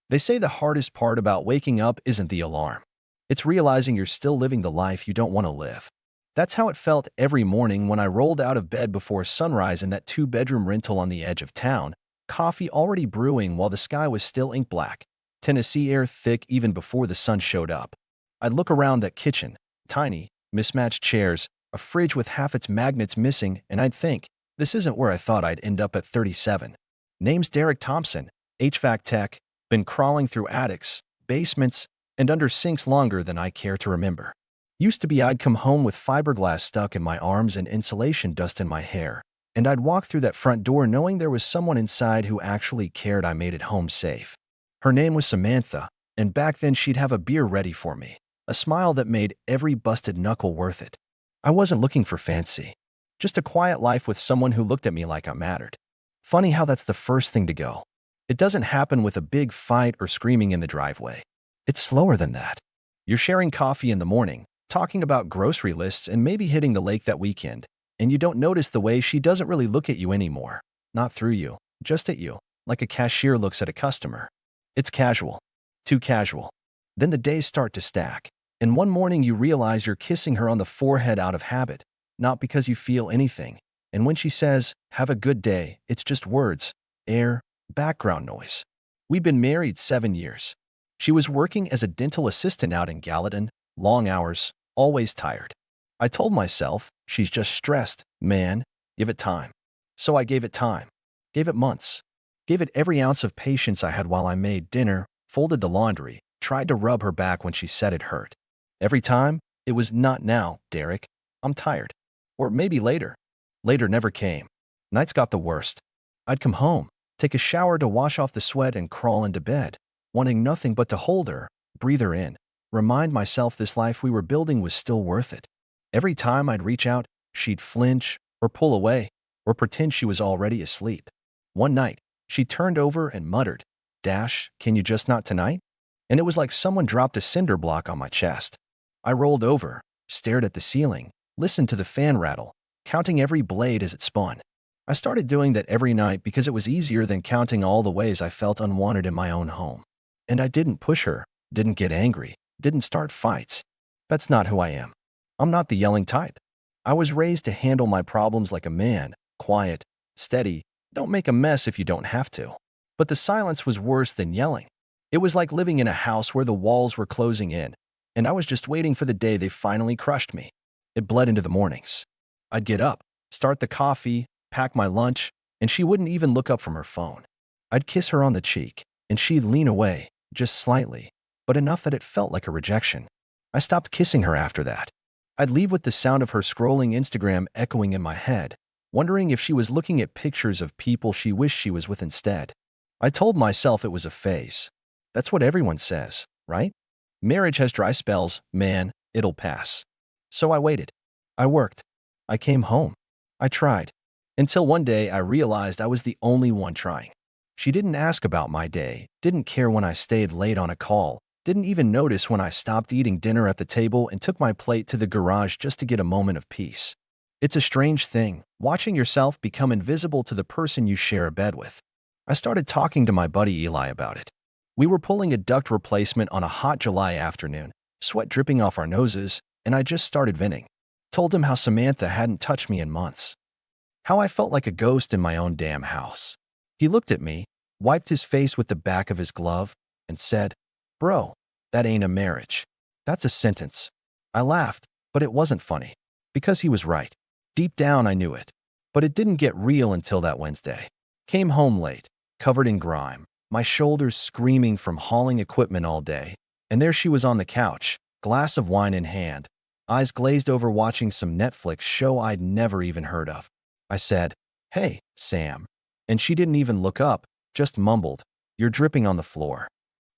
They say the hardest part about waking up isn't the alarm. It's realizing you're still living the life you don't want to live. That's how it felt every morning when I rolled out of bed before sunrise in that two-bedroom rental on the edge of town, coffee already brewing while the sky was still ink black, Tennessee air thick even before the sun showed up. I'd look around that kitchen, tiny, mismatched chairs, a fridge with half its magnets missing, and I'd think, this isn't where I thought I'd end up at 37. Name's Derek Thompson, HVAC tech, been crawling through attics, basements, and under sinks longer than I care to remember. Used to be I'd come home with fiberglass stuck in my arms and insulation dust in my hair, and I'd walk through that front door knowing there was someone inside who actually cared I made it home safe. Her name was Samantha, and back then she'd have a beer ready for me, a smile that made every busted knuckle worth it. I wasn't looking for fancy, just a quiet life with someone who looked at me like I mattered. Funny how that's the first thing to go. It doesn't happen with a big fight or screaming in the driveway. It's slower than that. You're sharing coffee in the morning, talking about grocery lists and maybe hitting the lake that weekend, and you don't notice the way she doesn't really look at you anymore. Not through you, just at you, like a cashier looks at a customer. It's casual. Too casual. Then the days start to stack, and one morning you realize you're kissing her on the forehead out of habit, not because you feel anything. And when she says, "Have a good day," it's just words, air, background noise. We'd been married 7 years. She was working as a dental assistant out in Gallatin, long hours, always tired. I told myself, she's just stressed, man, give it time. So I gave it time. Gave it months. Gave it every ounce of patience I had while I made dinner, folded the laundry, tried to rub her back when she said it hurt. Every time, it was not now, Derek. I'm tired. Or maybe later. Later never came. Nights got the worst. I'd come home, take a shower to wash off the sweat and crawl into bed, wanting nothing but to hold her, breathe her in, remind myself this life we were building was still worth it. Every time I'd reach out, she'd flinch or pull away or pretend she was already asleep. One night, she turned over and muttered, "Dash, can you just not tonight?" And it was like someone dropped a cinder block on my chest. I rolled over, stared at the ceiling, listened to the fan rattle, counting every blade as it spun. I started doing that every night because it was easier than counting all the ways I felt unwanted in my own home. And I didn't push her, didn't get angry, didn't start fights. That's not who I am. I'm not the yelling type. I was raised to handle my problems like a man, quiet, steady, don't make a mess if you don't have to. But the silence was worse than yelling. It was like living in a house where the walls were closing in, and I was just waiting for the day they finally crushed me. It bled into the mornings. I'd get up, start the coffee, pack my lunch, and she wouldn't even look up from her phone. I'd kiss her on the cheek, and she'd lean away, just slightly, but enough that it felt like a rejection. I stopped kissing her after that. I'd leave with the sound of her scrolling Instagram echoing in my head, wondering if she was looking at pictures of people she wished she was with instead. I told myself it was a phase. That's what everyone says, right? Marriage has dry spells, man, it'll pass. So I waited. I worked. I came home. I tried. Until one day I realized I was the only one trying. She didn't ask about my day, didn't care when I stayed late on a call, didn't even notice when I stopped eating dinner at the table and took my plate to the garage just to get a moment of peace. It's a strange thing, watching yourself become invisible to the person you share a bed with. I started talking to my buddy Eli about it. We were pulling a duct replacement on a hot July afternoon, sweat dripping off our noses, and I just started venting. Told him how Samantha hadn't touched me in months. How I felt like a ghost in my own damn house. He looked at me, wiped his face with the back of his glove, and said, "Bro, that ain't a marriage. That's a sentence." I laughed, but it wasn't funny. Because he was right. Deep down I knew it. But it didn't get real until that Wednesday. Came home late, covered in grime, my shoulders screaming from hauling equipment all day, and there she was on the couch, glass of wine in hand, eyes glazed over watching some Netflix show I'd never even heard of. I said, "Hey, Sam." And she didn't even look up, just mumbled, "You're dripping on the floor."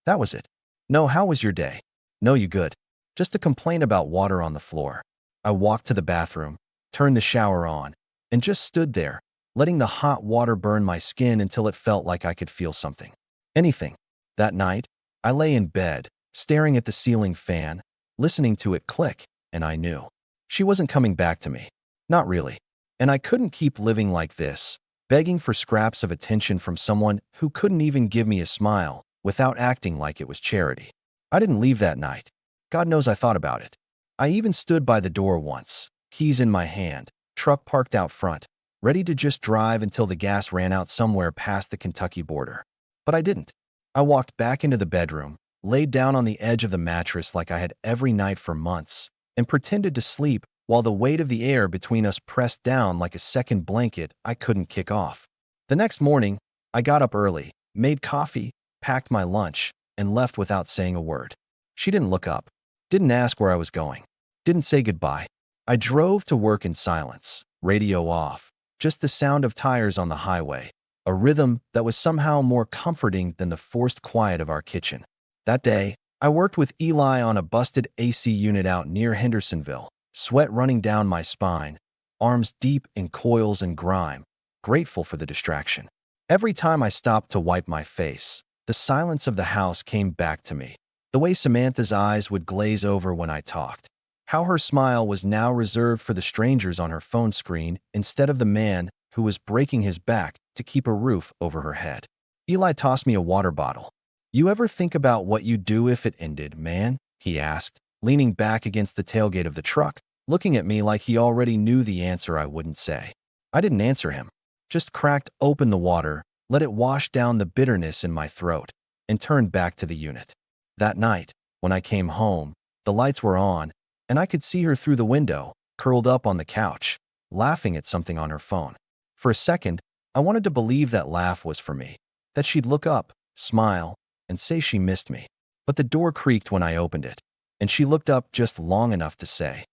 That was it. No, how was your day? No, you good. Just a complaint about water on the floor. I walked to the bathroom, turned the shower on, and just stood there, letting the hot water burn my skin until it felt like I could feel something. Anything. That night, I lay in bed, staring at the ceiling fan, listening to it click, and I knew. She wasn't coming back to me. Not really. And I couldn't keep living like this, begging for scraps of attention from someone who couldn't even give me a smile, without acting like it was charity. I didn't leave that night. God knows I thought about it. I even stood by the door once, keys in my hand, truck parked out front, ready to just drive until the gas ran out somewhere past the Kentucky border. But I didn't. I walked back into the bedroom, laid down on the edge of the mattress like I had every night for months, and pretended to sleep while the weight of the air between us pressed down like a second blanket I couldn't kick off. The next morning, I got up early, made coffee, packed my lunch, and left without saying a word. She didn't look up, didn't ask where I was going, didn't say goodbye. I drove to work in silence, radio off, just the sound of tires on the highway, a rhythm that was somehow more comforting than the forced quiet of our kitchen. That day, I worked with Eli on a busted AC unit out near Hendersonville, sweat running down my spine, arms deep in coils and grime, grateful for the distraction. Every time I stopped to wipe my face, the silence of the house came back to me. The way Samantha's eyes would glaze over when I talked. How her smile was now reserved for the strangers on her phone screen instead of the man who was breaking his back to keep a roof over her head. Eli tossed me a water bottle. "You ever think about what you'd do if it ended, man?" he asked, leaning back against the tailgate of the truck, looking at me like he already knew the answer I wouldn't say. I didn't answer him, just cracked open the water, let it wash down the bitterness in my throat, and turned back to the unit. That night, when I came home, the lights were on, and I could see her through the window, curled up on the couch, laughing at something on her phone. For a second, I wanted to believe that laugh was for me, that she'd look up, smile, and say she missed me. But the door creaked when I opened it, and she looked up just long enough to say,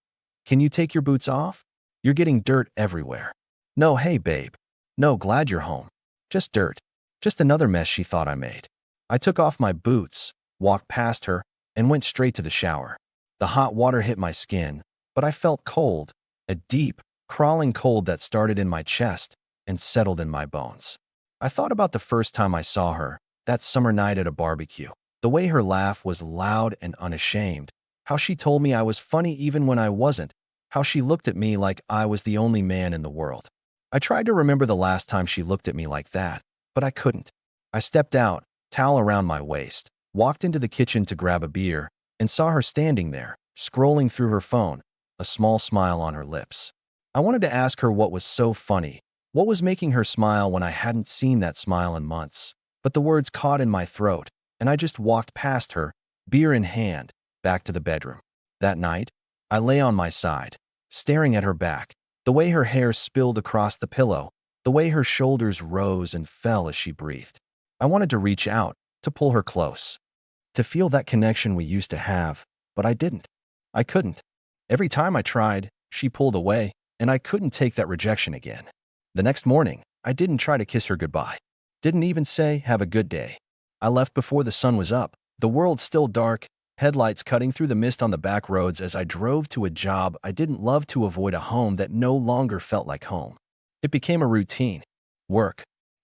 "Can you take your boots off? You're getting dirt everywhere." "No, hey, babe. No, glad you're home. Just dirt. Just another mess she thought I made." I took off my boots, walked past her, and went straight to the shower. The hot water hit my skin, but I felt cold, a deep, crawling cold that started in my chest and settled in my bones. I thought about the first time I saw her, that summer night at a barbecue. The way her laugh was loud and unashamed. How she told me I was funny even when I wasn't. How she looked at me like I was the only man in the world. I tried to remember the last time she looked at me like that, but I couldn't. I stepped out, towel around my waist, walked into the kitchen to grab a beer, and saw her standing there, scrolling through her phone, a small smile on her lips. I wanted to ask her what was so funny, what was making her smile when I hadn't seen that smile in months, but the words caught in my throat, and I just walked past her, beer in hand, back to the bedroom. That night, I lay on my side, staring at her back, the way her hair spilled across the pillow, the way her shoulders rose and fell as she breathed. I wanted to reach out, to pull her close, to feel that connection we used to have, but I didn't. I couldn't. Every time I tried, she pulled away, and I couldn't take that rejection again. The next morning, I didn't try to kiss her goodbye. Didn't even say, "Have a good day." I left before the sun was up, the world still dark, headlights cutting through the mist on the back roads as I drove to a job I didn't love to avoid a home that no longer felt like home. It became a routine. Work.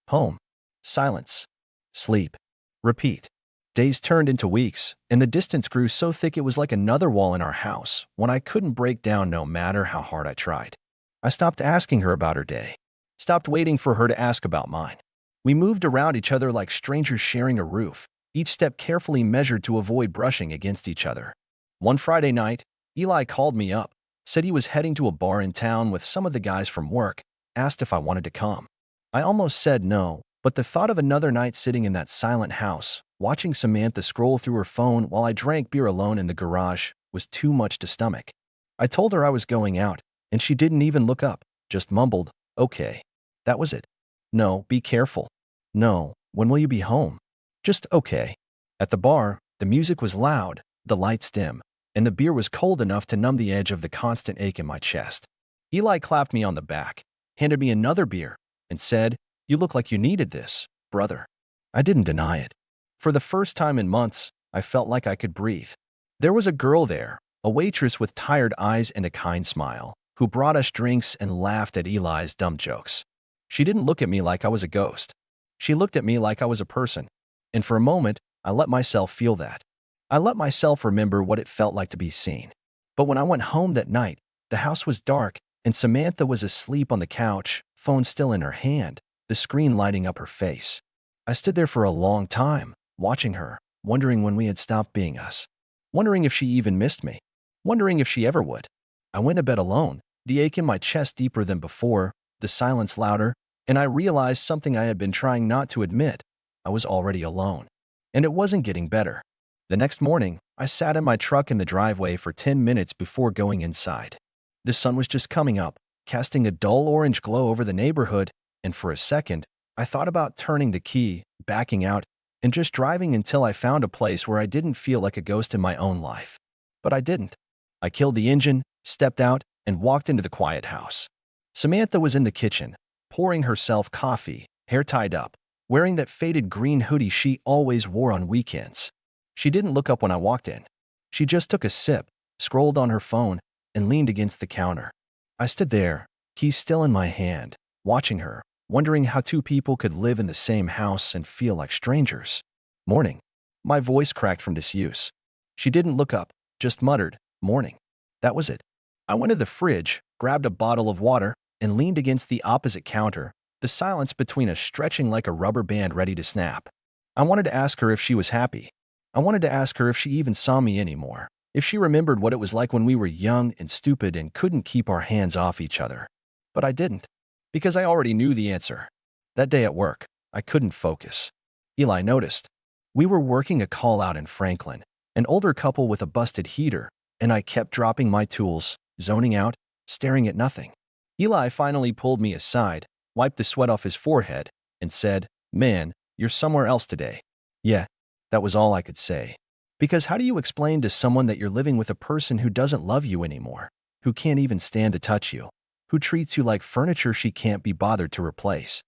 Home. Silence. Sleep. Repeat. Days turned into weeks, and the distance grew so thick it was like another wall in our house, one I couldn't break down no matter how hard I tried. I stopped asking her about her day. Stopped waiting for her to ask about mine. We moved around each other like strangers sharing a roof, each step carefully measured to avoid brushing against each other. One Friday night, Eli called me up, said he was heading to a bar in town with some of the guys from work, asked if I wanted to come. I almost said no, but the thought of another night sitting in that silent house, watching Samantha scroll through her phone while I drank beer alone in the garage, was too much to stomach. I told her I was going out, and she didn't even look up, just mumbled, "Okay." That was it. No, be careful. No, when will you be home? Just okay. At the bar, the music was loud, the lights dim, and the beer was cold enough to numb the edge of the constant ache in my chest. Eli clapped me on the back, handed me another beer, and said, "You look like you needed this, brother." I didn't deny it. For the first time in months, I felt like I could breathe. There was a girl there, a waitress with tired eyes and a kind smile, who brought us drinks and laughed at Eli's dumb jokes. She didn't look at me like I was a ghost. She looked at me like I was a person. And for a moment, I let myself feel that. I let myself remember what it felt like to be seen. But when I went home that night, the house was dark, and Samantha was asleep on the couch, phone still in her hand, the screen lighting up her face. I stood there for a long time, watching her, wondering when we had stopped being us, wondering if she even missed me, wondering if she ever would. I went to bed alone, the ache in my chest deeper than before, the silence louder, and I realized something I had been trying not to admit. I was already alone. And it wasn't getting better. The next morning, I sat in my truck in the driveway for 10 minutes before going inside. The sun was just coming up, casting a dull orange glow over the neighborhood, and for a second, I thought about turning the key, backing out, and just driving until I found a place where I didn't feel like a ghost in my own life. But I didn't. I killed the engine, stepped out, and walked into the quiet house. Samantha was in the kitchen, pouring herself coffee, hair tied up, wearing that faded green hoodie she always wore on weekends. She didn't look up when I walked in. She just took a sip, scrolled on her phone, and leaned against the counter. I stood there, keys still in my hand, watching her, wondering how two people could live in the same house and feel like strangers. Morning. My voice cracked from disuse. She didn't look up, just muttered, morning. That was it. I went to the fridge, grabbed a bottle of water, and leaned against the opposite counter, the silence between us stretching like a rubber band ready to snap. I wanted to ask her if she was happy. I wanted to ask her if she even saw me anymore, if she remembered what it was like when we were young and stupid and couldn't keep our hands off each other. But I didn't, because I already knew the answer. That day at work, I couldn't focus. Eli noticed. We were working a call out in Franklin, an older couple with a busted heater, and I kept dropping my tools, zoning out, staring at nothing. Eli finally pulled me aside, wiped the sweat off his forehead, and said, "Man, you're somewhere else today." Yeah, that was all I could say. Because how do you explain to someone that you're living with a person who doesn't love you anymore, who can't even stand to touch you, who treats you like furniture she can't be bothered to replace?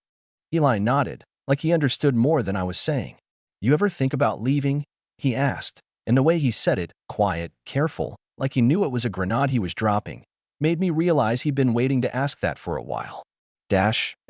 Eli nodded, like he understood more than I was saying. "You ever think about leaving?" he asked, and the way he said it, quiet, careful, like he knew it was a grenade he was dropping, made me realize he'd been waiting to ask that for a while.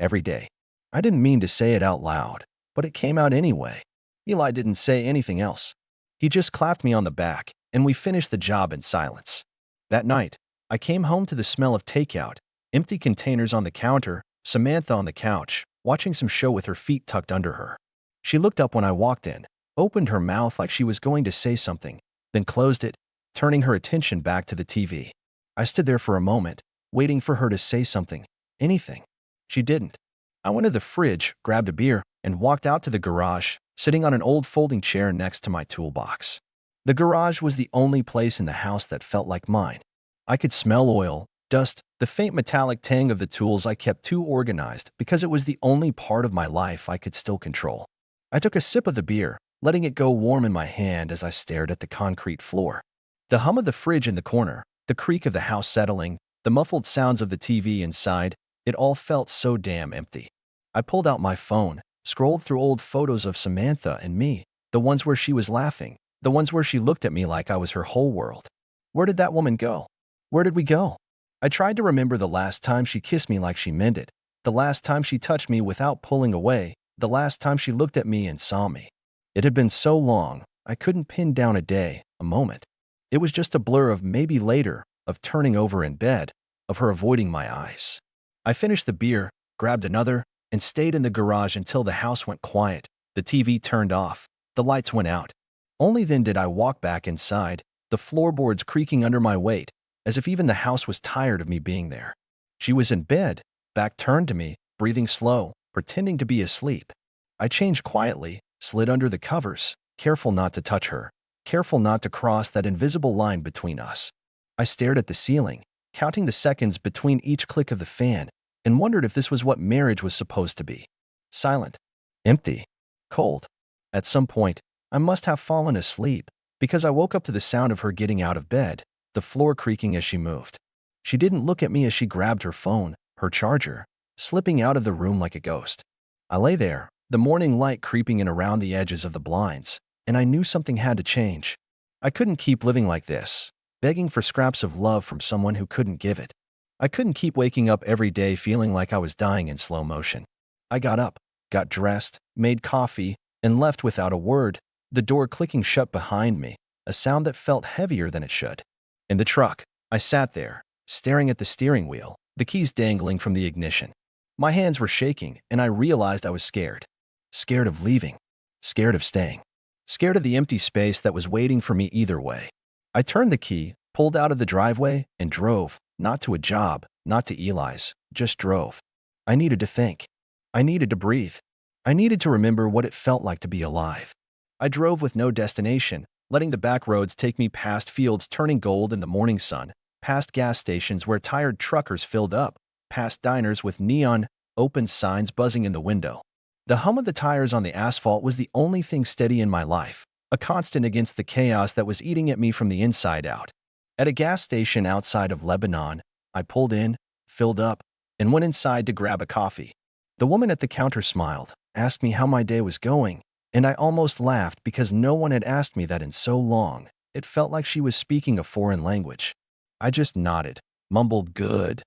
Every day. I didn't mean to say it out loud, but it came out anyway. Eli didn't say anything else. He just clapped me on the back, and we finished the job in silence. That night, I came home to the smell of takeout, empty containers on the counter, Samantha on the couch, watching some show with her feet tucked under her. She looked up when I walked in, opened her mouth like she was going to say something, then closed it, turning her attention back to the TV. I stood there for a moment, waiting for her to say something, anything. She didn't. I went to the fridge, grabbed a beer, and walked out to the garage, sitting on an old folding chair next to my toolbox. The garage was the only place in the house that felt like mine. I could smell oil, dust, the faint metallic tang of the tools I kept too organized because it was the only part of my life I could still control. I took a sip of the beer, letting it go warm in my hand as I stared at the concrete floor. The hum of the fridge in the corner, the creak of the house settling, the muffled sounds of the TV inside, it all felt so damn empty. I pulled out my phone, scrolled through old photos of Samantha and me, the ones where she was laughing, the ones where she looked at me like I was her whole world. Where did that woman go? Where did we go? I tried to remember the last time she kissed me like she meant it, the last time she touched me without pulling away, the last time she looked at me and saw me. It had been so long, I couldn't pin down a day, a moment. It was just a blur of maybe later, of turning over in bed, of her avoiding my eyes. I finished the beer, grabbed another, and stayed in the garage until the house went quiet, the TV turned off, the lights went out. Only then did I walk back inside, the floorboards creaking under my weight, as if even the house was tired of me being there. She was in bed, back turned to me, breathing slow, pretending to be asleep. I changed quietly, slid under the covers, careful not to touch her, careful not to cross that invisible line between us. I stared at the ceiling, counting the seconds between each click of the fan, and wondered if this was what marriage was supposed to be. Silent, empty, cold. At some point, I must have fallen asleep, because I woke up to the sound of her getting out of bed, the floor creaking as she moved. She didn't look at me as she grabbed her phone, her charger, slipping out of the room like a ghost. I lay there, the morning light creeping in around the edges of the blinds, and I knew something had to change. I couldn't keep living like this, begging for scraps of love from someone who couldn't give it. I couldn't keep waking up every day feeling like I was dying in slow motion. I got up, got dressed, made coffee, and left without a word, the door clicking shut behind me, a sound that felt heavier than it should. In the truck, I sat there, staring at the steering wheel, the keys dangling from the ignition. My hands were shaking, and I realized I was scared. Scared of leaving. Scared of staying. scared of the empty space that was waiting for me either way. I turned the key, pulled out of the driveway, and drove, not to a job, not to Eli's, just drove. I needed to think. I needed to breathe. I needed to remember what it felt like to be alive. I drove with no destination, letting the back roads take me past fields turning gold in the morning sun, past gas stations where tired truckers filled up, past diners with neon open signs buzzing in the window. The hum of the tires on the asphalt was the only thing steady in my life, a constant against the chaos that was eating at me from the inside out. At a gas station outside of Lebanon, I pulled in, filled up, and went inside to grab a coffee. The woman at the counter smiled, asked me how my day was going, and I almost laughed because no one had asked me that in so long. It felt like she was speaking a foreign language. I just nodded, mumbled good,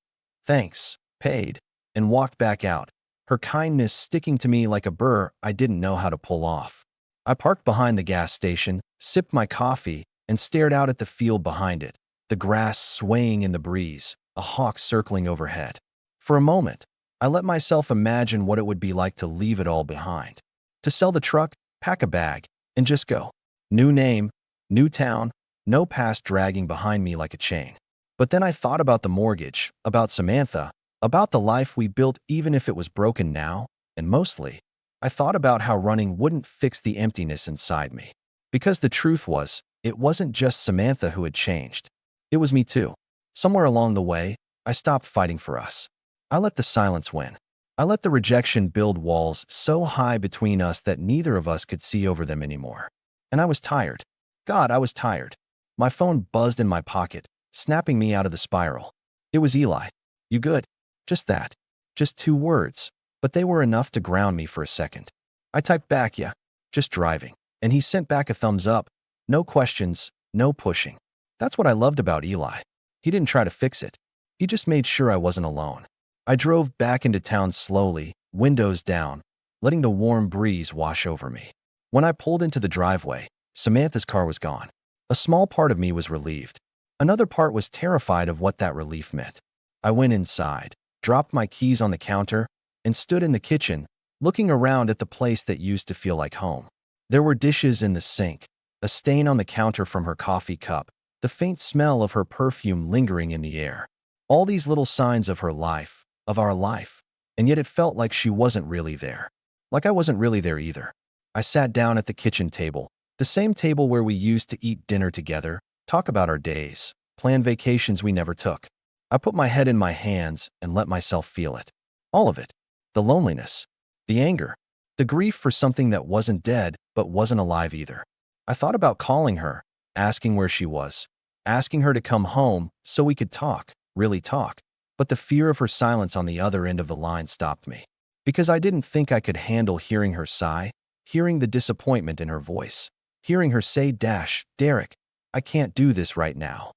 thanks, paid, and walked back out, her kindness sticking to me like a burr I didn't know how to pull off. I parked behind the gas station, sipped my coffee, and stared out at the field behind it, the grass swaying in the breeze, a hawk circling overhead. For a moment, I let myself imagine what it would be like to leave it all behind. To sell the truck, pack a bag, and just go. New name, new town, no past dragging behind me like a chain. But then I thought about the mortgage, about Samantha, about the life we built even if it was broken now, and mostly, I thought about how running wouldn't fix the emptiness inside me. Because the truth was, it wasn't just Samantha who had changed. It was me too. Somewhere along the way, I stopped fighting for us. I let the silence win. I let the rejection build walls so high between us that neither of us could see over them anymore. And I was tired. God, I was tired. My phone buzzed in my pocket, snapping me out of the spiral. It was Eli. You good? Just that. Just 2 words. But they were enough to ground me for a second. I typed back, yeah, just driving. And he sent back a thumbs up. No questions, no pushing. That's what I loved about Eli. He didn't try to fix it. He just made sure I wasn't alone. I drove back into town slowly, windows down, letting the warm breeze wash over me. When I pulled into the driveway, Samantha's car was gone. A small part of me was relieved. Another part was terrified of what that relief meant. I went inside, dropped my keys on the counter, and stood in the kitchen, looking around at the place that used to feel like home. There were dishes in the sink, a stain on the counter from her coffee cup, the faint smell of her perfume lingering in the air. All these little signs of her life, of our life, and yet it felt like she wasn't really there. Like I wasn't really there either. I sat down at the kitchen table, the same table where we used to eat dinner together, talk about our days, plan vacations we never took. I put my head in my hands and let myself feel it. All of it. The loneliness, the anger, the grief for something that wasn't dead but wasn't alive either. I thought about calling her, asking where she was, asking her to come home so we could talk, really talk. But the fear of her silence on the other end of the line stopped me. Because I didn't think I could handle hearing her sigh, hearing the disappointment in her voice, hearing her say, Derek, I can't do this right now.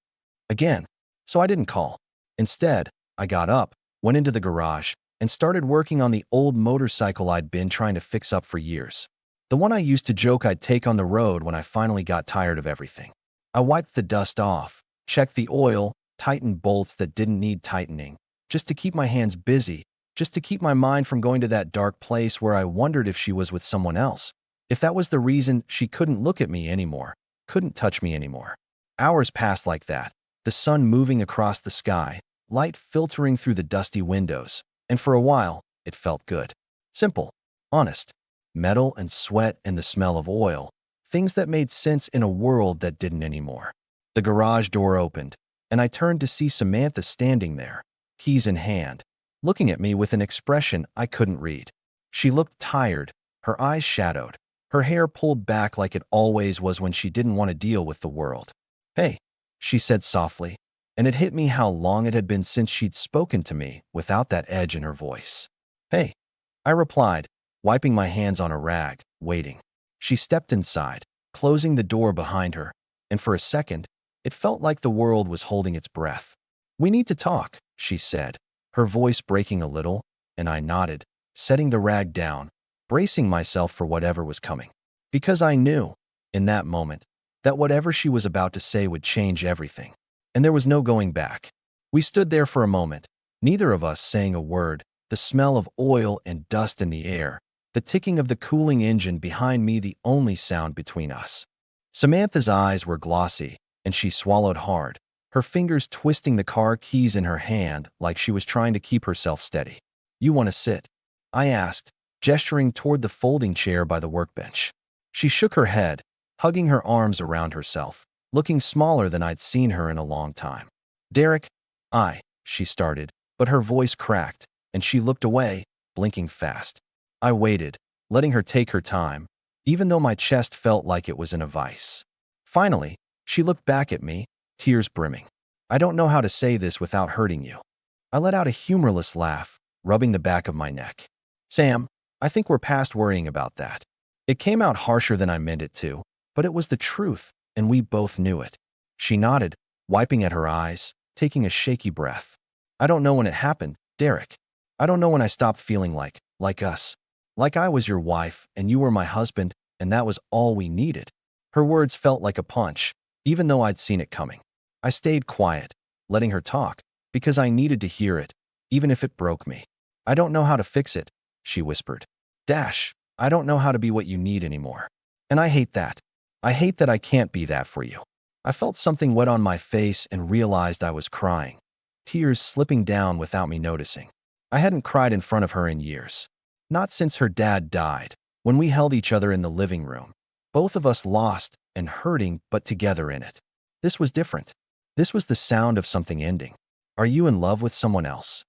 Again. So I didn't call. Instead, I got up, went into the garage, and started working on the old motorcycle I'd been trying to fix up for years. The one I used to joke I'd take on the road when I finally got tired of everything. I wiped the dust off, checked the oil, tightened bolts that didn't need tightening, just to keep my hands busy, just to keep my mind from going to that dark place where I wondered if she was with someone else, if that was the reason she couldn't look at me anymore, couldn't touch me anymore. Hours passed like that, the sun moving across the sky, light filtering through the dusty windows, and for a while, it felt good. Simple, honest, metal and sweat and the smell of oil, things that made sense in a world that didn't anymore. The garage door opened, and I turned to see Samantha standing there, keys in hand, looking at me with an expression I couldn't read. She looked tired, her eyes shadowed, her hair pulled back like it always was when she didn't want to deal with the world. Hey, she said softly, and it hit me how long it had been since she'd spoken to me without that edge in her voice. Hey, I replied, wiping my hands on a rag, waiting. She stepped inside, closing the door behind her, and for a second, it felt like the world was holding its breath. We need to talk, she said, her voice breaking a little, and I nodded, setting the rag down, bracing myself for whatever was coming. Because I knew, in that moment, that whatever she was about to say would change everything. And there was no going back. We stood there for a moment, neither of us saying a word, the smell of oil and dust in the air, the ticking of the cooling engine behind me the only sound between us. Samantha's eyes were glossy, and she swallowed hard, her fingers twisting the car keys in her hand like she was trying to keep herself steady. "You want to sit?" I asked, gesturing toward the folding chair by the workbench. She shook her head, hugging her arms around herself, looking smaller than I'd seen her in a long time. "Derek, she started, but her voice cracked, and she looked away, blinking fast. I waited, letting her take her time, even though my chest felt like it was in a vice. Finally, she looked back at me, tears brimming. "I don't know how to say this without hurting you." I let out a humorless laugh, rubbing the back of my neck. "Sam, I think we're past worrying about that." It came out harsher than I meant it to, but it was the truth, and we both knew it. She nodded, wiping at her eyes, taking a shaky breath. "I don't know when it happened, Derek. I don't know when I stopped feeling like us. Like I was your wife, and you were my husband, and that was all we needed." Her words felt like a punch, even though I'd seen it coming. I stayed quiet, letting her talk, because I needed to hear it, even if it broke me. "I don't know how to fix it," she whispered. I don't know how to be what you need anymore. And I hate that. I hate that I can't be that for you." I felt something wet on my face and realized I was crying, tears slipping down without me noticing. I hadn't cried in front of her in years. Not since her dad died, when we held each other in the living room. Both of us lost and hurting, but together in it. This was different. This was the sound of something ending. "Are you in love with someone else?"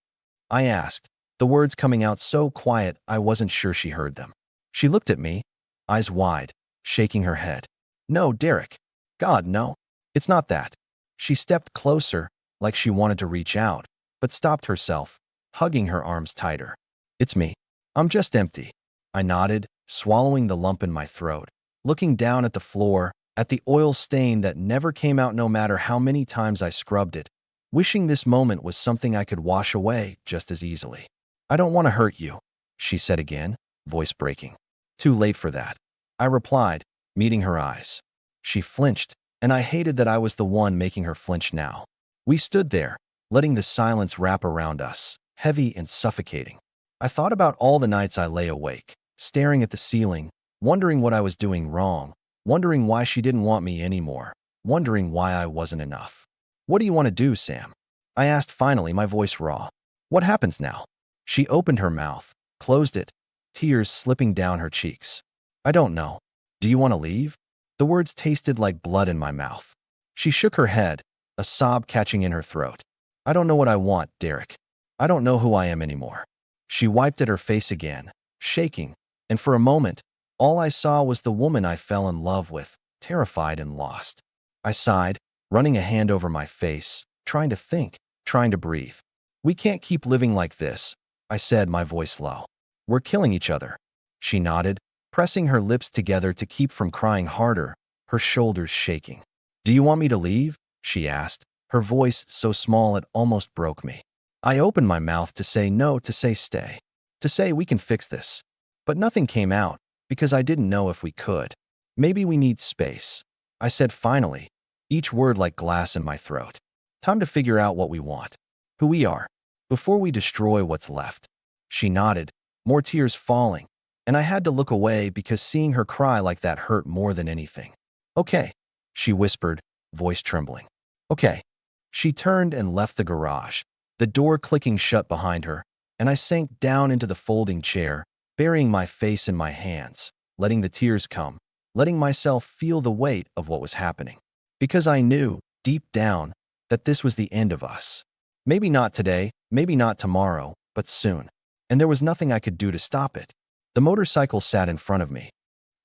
I asked, the words coming out so quiet I wasn't sure she heard them. She looked at me, eyes wide, shaking her head. "No, Derek. God, no. It's not that." She stepped closer, like she wanted to reach out, but stopped herself, hugging her arms tighter. "It's me. I'm just empty." I nodded, swallowing the lump in my throat, looking down at the floor, at the oil stain that never came out no matter how many times I scrubbed it, wishing this moment was something I could wash away just as easily. "I don't want to hurt you," she said again, voice breaking. "Too late for that," I replied, meeting her eyes. She flinched, and I hated that I was the one making her flinch now. We stood there, letting the silence wrap around us, heavy and suffocating. I thought about all the nights I lay awake, staring at the ceiling, wondering what I was doing wrong, wondering why she didn't want me anymore, wondering why I wasn't enough. "What do you want to do, Sam?" I asked finally, my voice raw. "What happens now?" She opened her mouth, closed it, tears slipping down her cheeks. "I don't know. Do you want to leave?" The words tasted like blood in my mouth. She shook her head, a sob catching in her throat. "I don't know what I want, Derek. I don't know who I am anymore." She wiped at her face again, shaking, and for a moment, all I saw was the woman I fell in love with, terrified and lost. I sighed, running a hand over my face, trying to think, trying to breathe. "We can't keep living like this," I said, my voice low. "We're killing each other." She nodded, pressing her lips together to keep from crying harder, her shoulders shaking. "Do you want me to leave?" she asked, her voice so small it almost broke me. I opened my mouth to say no, to say stay, to say we can fix this. But nothing came out, because I didn't know if we could. "Maybe we need space," I said finally, each word like glass in my throat. "Time to figure out what we want, who we are, before we destroy what's left." She nodded, more tears falling, and I had to look away because seeing her cry like that hurt more than anything. "Okay," she whispered, voice trembling. "Okay." She turned and left the garage, the door clicking shut behind her, and I sank down into the folding chair, burying my face in my hands, letting the tears come, letting myself feel the weight of what was happening. Because I knew, deep down, that this was the end of us. Maybe not today, maybe not tomorrow, but soon. And there was nothing I could do to stop it. The motorcycle sat in front of me,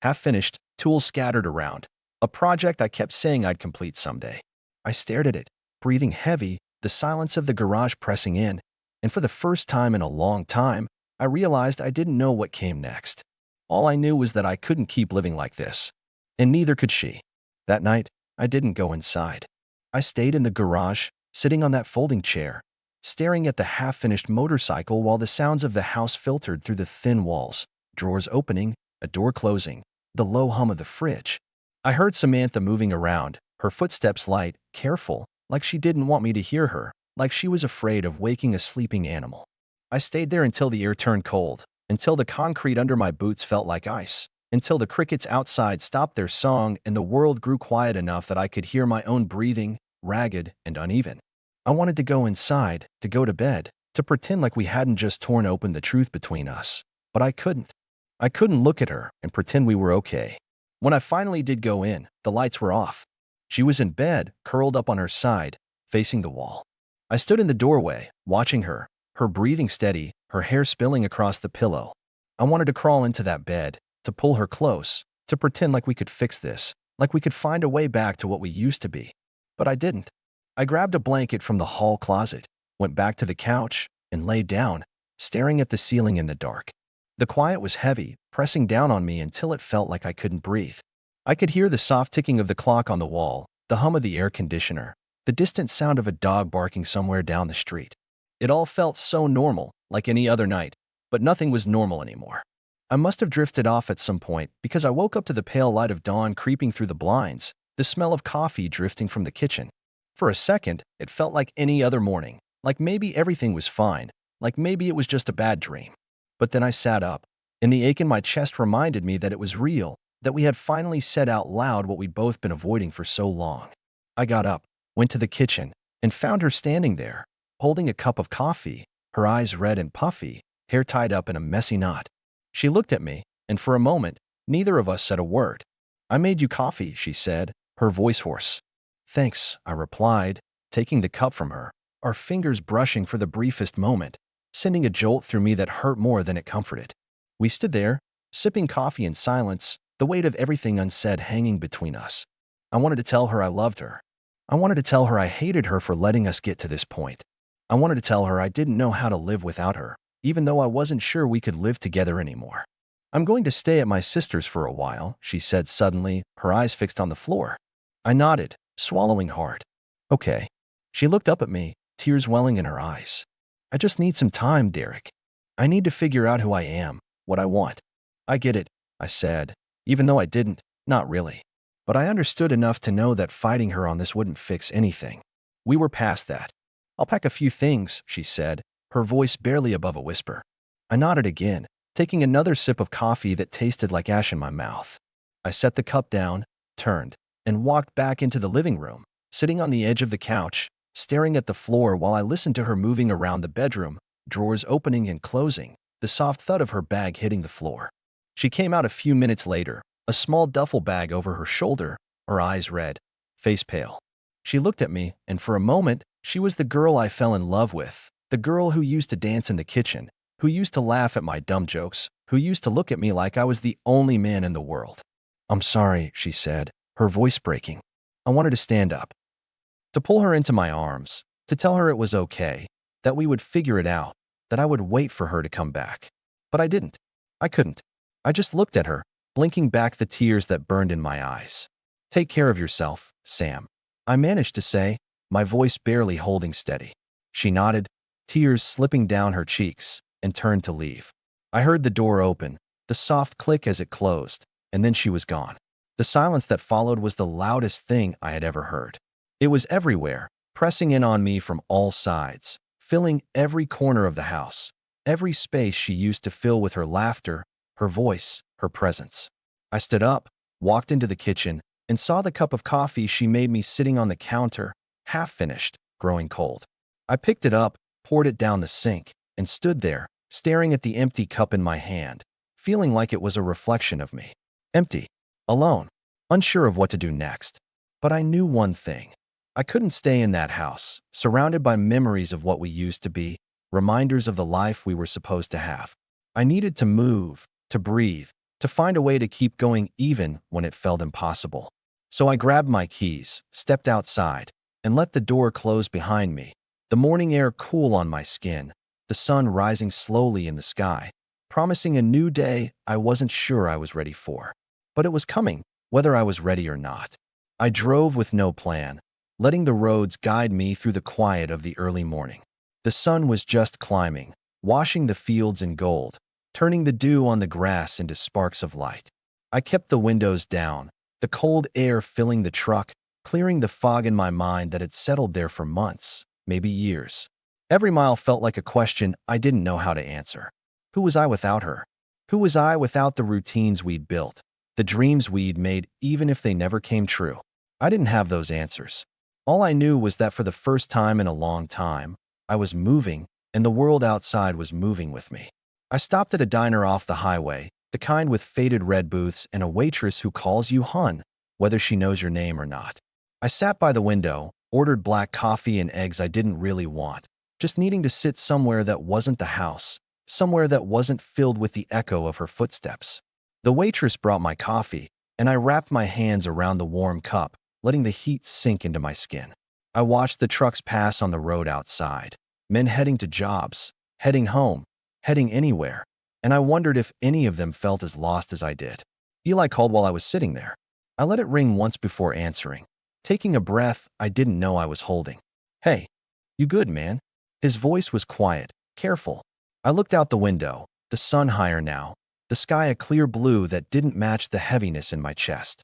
half finished, tools scattered around, a project I kept saying I'd complete someday. I stared at it, breathing heavy, the silence of the garage pressing in, and for the first time in a long time, I realized I didn't know what came next. All I knew was that I couldn't keep living like this, and neither could she. That night, I didn't go inside. I stayed in the garage, sitting on that folding chair, staring at the half-finished motorcycle while the sounds of the house filtered through the thin walls, drawers opening, a door closing, the low hum of the fridge. I heard Samantha moving around, her footsteps light, careful, like she didn't want me to hear her, like she was afraid of waking a sleeping animal. I stayed there until the air turned cold, until the concrete under my boots felt like ice, until the crickets outside stopped their song and the world grew quiet enough that I could hear my own breathing, ragged and uneven. I wanted to go inside, to go to bed, to pretend like we hadn't just torn open the truth between us. But I couldn't. I couldn't look at her and pretend we were okay. When I finally did go in, the lights were off. She was in bed, curled up on her side, facing the wall. I stood in the doorway, watching her breathing steady, her hair spilling across the pillow. I wanted to crawl into that bed, to pull her close, to pretend like we could fix this, like we could find a way back to what we used to be. But I didn't. I grabbed a blanket from the hall closet, went back to the couch, and lay down, staring at the ceiling in the dark. The quiet was heavy, pressing down on me until it felt like I couldn't breathe. I could hear the soft ticking of the clock on the wall, the hum of the air conditioner, the distant sound of a dog barking somewhere down the street. It all felt so normal, like any other night, but nothing was normal anymore. I must have drifted off at some point because I woke up to the pale light of dawn creeping through the blinds, the smell of coffee drifting from the kitchen. For a second, it felt like any other morning, like maybe everything was fine, like maybe it was just a bad dream. But then I sat up, and the ache in my chest reminded me that it was real, that we had finally said out loud what we'd both been avoiding for so long. I got up, went to the kitchen, and found her standing there, holding a cup of coffee, her eyes red and puffy, hair tied up in a messy knot. She looked at me, and for a moment, neither of us said a word. "I made you coffee," she said, her voice hoarse. "Thanks," I replied, taking the cup from her, our fingers brushing for the briefest moment, sending a jolt through me that hurt more than it comforted. We stood there, sipping coffee in silence, the weight of everything unsaid hanging between us. I wanted to tell her I loved her. I wanted to tell her I hated her for letting us get to this point. I wanted to tell her I didn't know how to live without her, even though I wasn't sure we could live together anymore. "I'm going to stay at my sister's for a while," she said suddenly, her eyes fixed on the floor. I nodded, swallowing hard. "Okay." She looked up at me, tears welling in her eyes. "I just need some time, Derek. I need to figure out who I am, what I want." "I get it," I said, even though I didn't, not really. But I understood enough to know that fighting her on this wouldn't fix anything. We were past that. "I'll pack a few things," she said, her voice barely above a whisper. I nodded again, taking another sip of coffee that tasted like ash in my mouth. I set the cup down, turned, and walked back into the living room, sitting on the edge of the couch, staring at the floor while I listened to her moving around the bedroom, drawers opening and closing, the soft thud of her bag hitting the floor. She came out a few minutes later, a small duffel bag over her shoulder, her eyes red, face pale. She looked at me, and for a moment, she was the girl I fell in love with, the girl who used to dance in the kitchen, who used to laugh at my dumb jokes, who used to look at me like I was the only man in the world. "I'm sorry," she said, her voice breaking. I wanted to stand up, to pull her into my arms, to tell her it was okay, that we would figure it out, that I would wait for her to come back. But I didn't. I couldn't. I just looked at her, blinking back the tears that burned in my eyes. "Take care of yourself, Sam," I managed to say, my voice barely holding steady. She nodded, tears slipping down her cheeks, and turned to leave. I heard the door open, the soft click as it closed, and then she was gone. The silence that followed was the loudest thing I had ever heard. It was everywhere, pressing in on me from all sides, filling every corner of the house, every space she used to fill with her laughter, her voice, her presence. I stood up, walked into the kitchen, and saw the cup of coffee she made me sitting on the counter, half finished, growing cold. I picked it up, poured it down the sink, and stood there, staring at the empty cup in my hand, feeling like it was a reflection of me. Empty. Alone. Unsure of what to do next. But I knew one thing. I couldn't stay in that house, surrounded by memories of what we used to be, reminders of the life we were supposed to have. I needed to move, to breathe, to find a way to keep going even when it felt impossible. So I grabbed my keys, stepped outside, and let the door close behind me, the morning air cool on my skin, the sun rising slowly in the sky, promising a new day I wasn't sure I was ready for. But it was coming, whether I was ready or not. I drove with no plan, letting the roads guide me through the quiet of the early morning. The sun was just climbing, washing the fields in gold, turning the dew on the grass into sparks of light. I kept the windows down, the cold air filling the truck, clearing the fog in my mind that had settled there for months, maybe years. Every mile felt like a question I didn't know how to answer. Who was I without her? Who was I without the routines we'd built, the dreams we'd made, even if they never came true? I didn't have those answers. All I knew was that for the first time in a long time, I was moving, and the world outside was moving with me. I stopped at a diner off the highway, the kind with faded red booths and a waitress who calls you hun, whether she knows your name or not. I sat by the window, ordered black coffee and eggs I didn't really want, just needing to sit somewhere that wasn't the house, somewhere that wasn't filled with the echo of her footsteps. The waitress brought my coffee, and I wrapped my hands around the warm cup, letting the heat sink into my skin. I watched the trucks pass on the road outside, men heading to jobs, heading home, heading anywhere, and I wondered if any of them felt as lost as I did. Eli called while I was sitting there. I let it ring once before answering, taking a breath I didn't know I was holding. "Hey, you good, man?" His voice was quiet, careful. I looked out the window, the sun higher now, the sky a clear blue that didn't match the heaviness in my chest.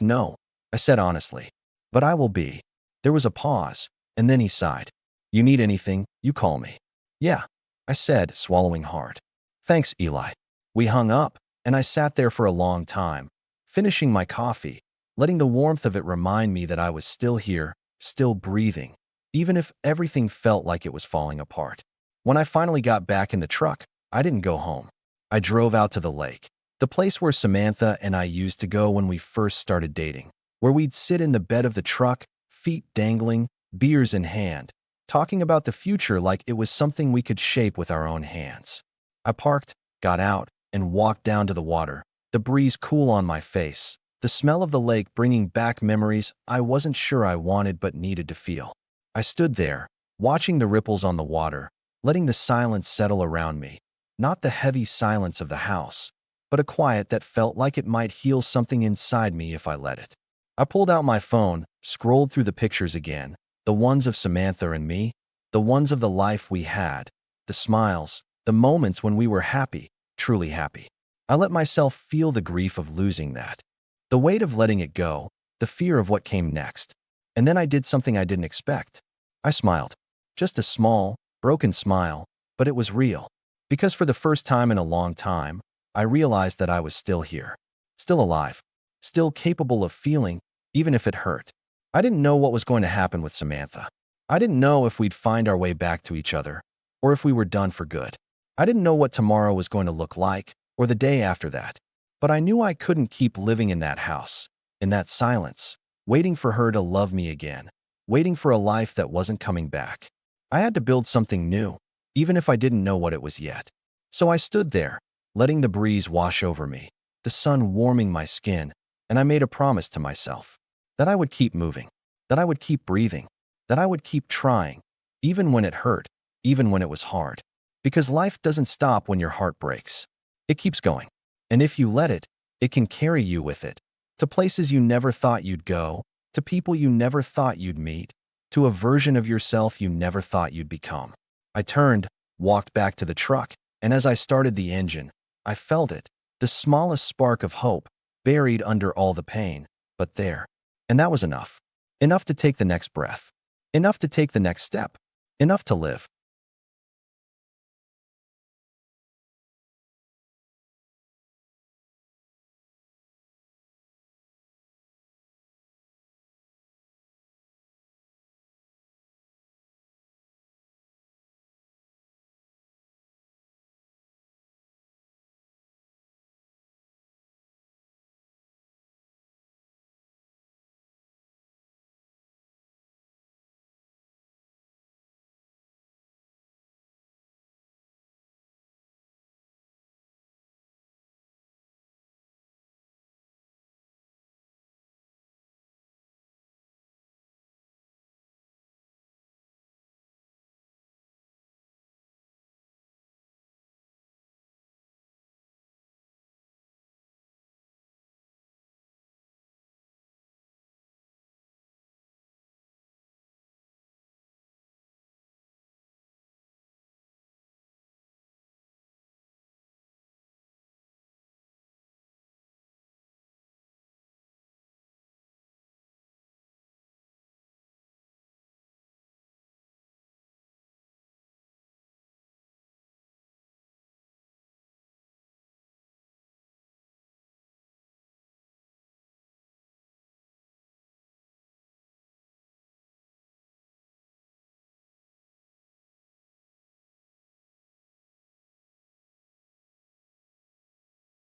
No, I said honestly. But I will be. There was a pause, and then he sighed. "You need anything, you call me." "Yeah," I said, swallowing hard. "Thanks, Eli." We hung up, and I sat there for a long time, finishing my coffee, letting the warmth of it remind me that I was still here, still breathing, even if everything felt like it was falling apart. When I finally got back in the truck, I didn't go home. I drove out to the lake, the place where Samantha and I used to go when we first started dating, where we'd sit in the bed of the truck, feet dangling, beers in hand, talking about the future like it was something we could shape with our own hands. I parked, got out, and walked down to the water, the breeze cool on my face, the smell of the lake bringing back memories I wasn't sure I wanted but needed to feel. I stood there, watching the ripples on the water, letting the silence settle around me, not the heavy silence of the house, but a quiet that felt like it might heal something inside me if I let it. I pulled out my phone, scrolled through the pictures again, the ones of Samantha and me, the ones of the life we had, the smiles, the moments when we were happy, truly happy. I let myself feel the grief of losing that, the weight of letting it go, the fear of what came next. And then I did something I didn't expect. I smiled. Just a small, broken smile, but it was real. Because for the first time in a long time, I realized that I was still here, still alive, still capable of feeling, even if it hurt. I didn't know what was going to happen with Samantha. I didn't know if we'd find our way back to each other, or if we were done for good. I didn't know what tomorrow was going to look like, or the day after that. But I knew I couldn't keep living in that house, in that silence, waiting for her to love me again, waiting for a life that wasn't coming back. I had to build something new, even if I didn't know what it was yet. So I stood there, letting the breeze wash over me, the sun warming my skin, and I made a promise to myself that I would keep moving, that I would keep breathing, that I would keep trying, even when it hurt, even when it was hard. Because life doesn't stop when your heart breaks. It keeps going. And if you let it, it can carry you with it, to places you never thought you'd go, to people you never thought you'd meet, to a version of yourself you never thought you'd become. I turned, walked back to the truck, and as I started the engine, I felt it, the smallest spark of hope, buried under all the pain, but there. And that was enough. Enough to take the next breath. Enough to take the next step. Enough to live.